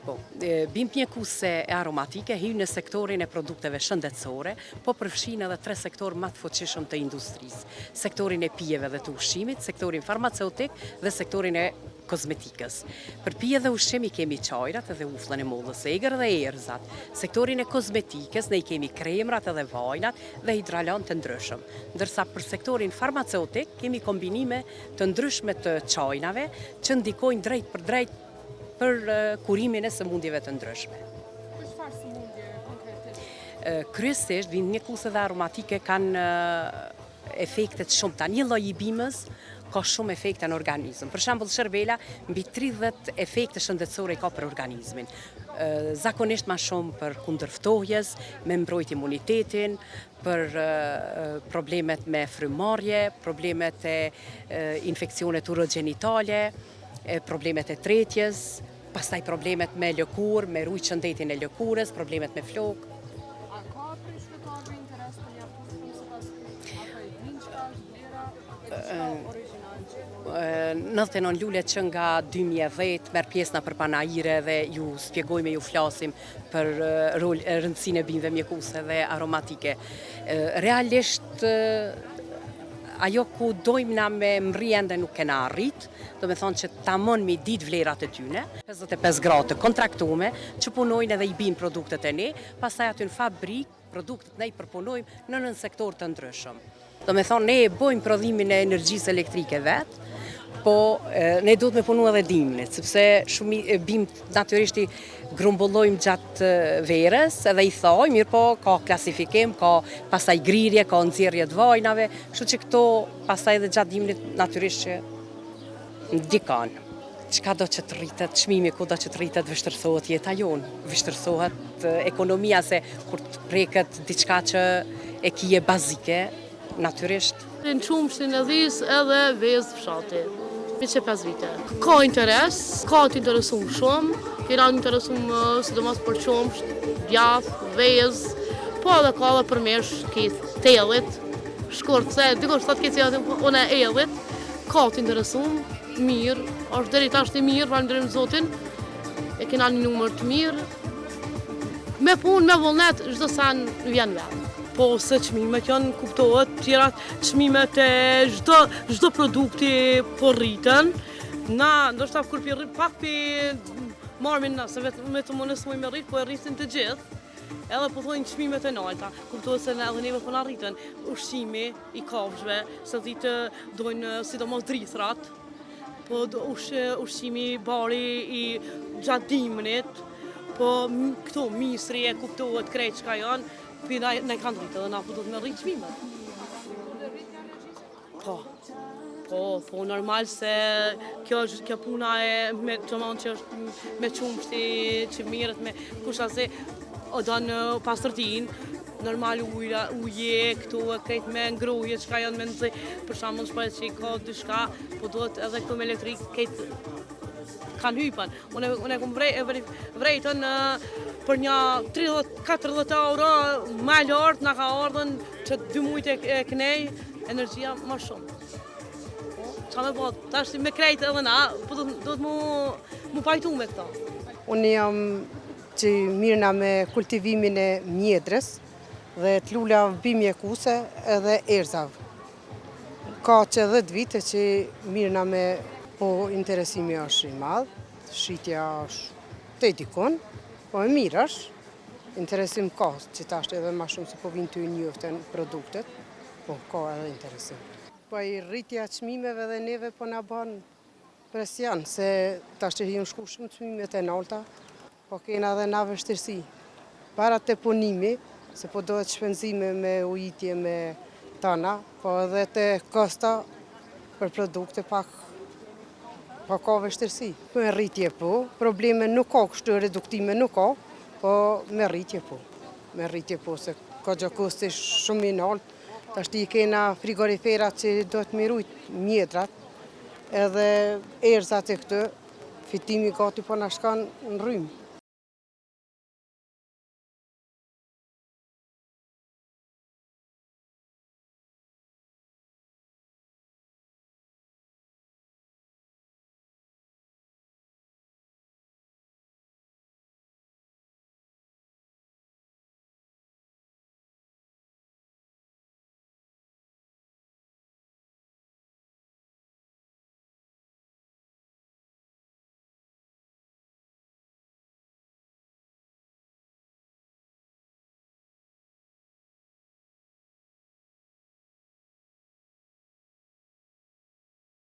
Po, bimët mjekuse e aromatike hyn në sektorin e produkteve shëndetësore, po përfshin edhe 3 sektor më të fuqishëm të industrisë. Sektorin e pijeve dhe të ushqimit, sektorin farmaceutik dhe sektorin e kozmetikës. Për pije dhe ushqim i kemi qajrat edhe ufllën e mollës egër dhe erëzat. Sektorin e kozmetikës ne i kemi kremrat edhe vajnat dhe hidralant të ndryshëm. Ndërsa për sektorin farmaceutik kemi kombinime të ndryshme të qajnave që ndikojnë drejt për drejt për kurimin e sëmundjeve të ndryshme. Për çfarë sëmundje konkretisht? Kryesisht, bimët mjekuse dhe aromatike kanë efektet shumëta. Një lloj i bimës ka shumë efekte në organizëm. Për shembull, shërbela mbi 30 efekte shëndetësore ka për organizmin. Zakonisht më shumë për kundër ftohjes, me mbrojt imunitetin, për problemet me frymarrje, problemet e infeksionet urogenitale, problemet e tretjes, pastaj problemet me lëkurë, me rujt shëndetin e lëkurës, problemet me flokë. A ka për qytetarëve interes të mjaftueshëm sipas apo e din çka është vlera e çka origjinal që 99 lule që nga 2010 merr pjesë në përpanajire dhe ju spjegojmë e ju flasim për rëndësinë e bimëve mjekuse dhe aromatike. Realisht ajo ku dojmë na me mri ende nuk kena arrit, do me thonë që tamon mi dit vlerat e tyne, 55 gradë të kontraktume, që punojnë edhe i bin produktet e ne, pastaj aty në fabrik, produktet ne i përpunojmë në sektor të ndryshëm. Do me thonë, ne e bojmë prodhimin e energjisë elektrike vetë, po ne duhet me punu edhe dimnit, sepse shumë bimt natyrisht i grumbullojmë gjatë verës, edhe i thoj, mirë po ka klasifikim, ka pastaj grirje, ka nxjerrje të vajnave, kështu që këto pastaj edhe gjatë dimnit natyrisht që ndikan. Çka do që të rritet, çmimi ku do që të rritet, vështirësohet jeta jonë, vështirësohet ekonomia, se kur të preket diçka që e kije bazike, natyrisht. Në qumshtin e dhis edhe vezë fshati. 25 vite. Ka interes, ka të interesum shumë, kena interesum sidomos për qumsht, djath, vezë, po edhe ka edhe për mesh këtë tellit, shkurt, se dikush thot këtë unë e ellit, ka të interesum, mirë, është deri tash të mirë, falënderim Zotin, e kena një numër të mirë, me punë, me vullnet, çdo sa vjen vetë. Po se çmimet janë kuptohet, tjerat çmimet e çdo produkti po rriten. Na ndoshta kur pak marmin na se vetëm të mos me rrit, po e rrisin të gjithë. Edhe po thonë çmimet e larta, kuptohet se edhe neve po na rriten ushqimi i kafshëve, se ditë dojnë sidomos drithrat, po ushqimi bari i gjatë dimrit, po këto misri e kuptohet krejt çka janë. Pina ne kanë rritë dhe na po do të me rritë çmimet. Po, normal se kjo puna e me çomon që është me qumshti që mirët me kusha se o donë pastërtin, normal uje, këtu e krejt me ngroje, çka janë me nëzë, për shembull shpajt që i ka diçka, po duhet edhe këtu me elektrik, krejt kanë hypen. Unë e kom vrejtën për një 30-40 euro më lartë na ka ardhen që 2 muajt e kënej energjia më shumë. Qa me bëhet, tash me krejt edhe na, po do të mu pajtu me këta. Unë jam që mirëna me kultivimin e mjedrës dhe të lula bimë mjekuse edhe erzav. Ka që 10 vite që mirëna me po interesimi është i madhë, shitja është të dikon, po e mirë është, interesim ka, që ta është edhe ma shumë se po vinë të njoften produktet, po ka edhe interesim. Po i rritja çmimeve dhe neve po na bën presion, se ta është që shku shumë çmimet e larta, po kena edhe na vështirësi. Para të punimi, se po dohet shpenzime me ujitje me tana, po edhe të kosta për produkte pak po ka vështirësi. Me rritje po, probleme nuk ka, kështu reduktime nuk ka, po me rritje po. Me rritje po, se ka gjakosti shumë i lartë. Tash i kena frigoriferat që do të mirujt mjedrat, edhe erzat e këtë, fitimi gati po na shkan në rrymë.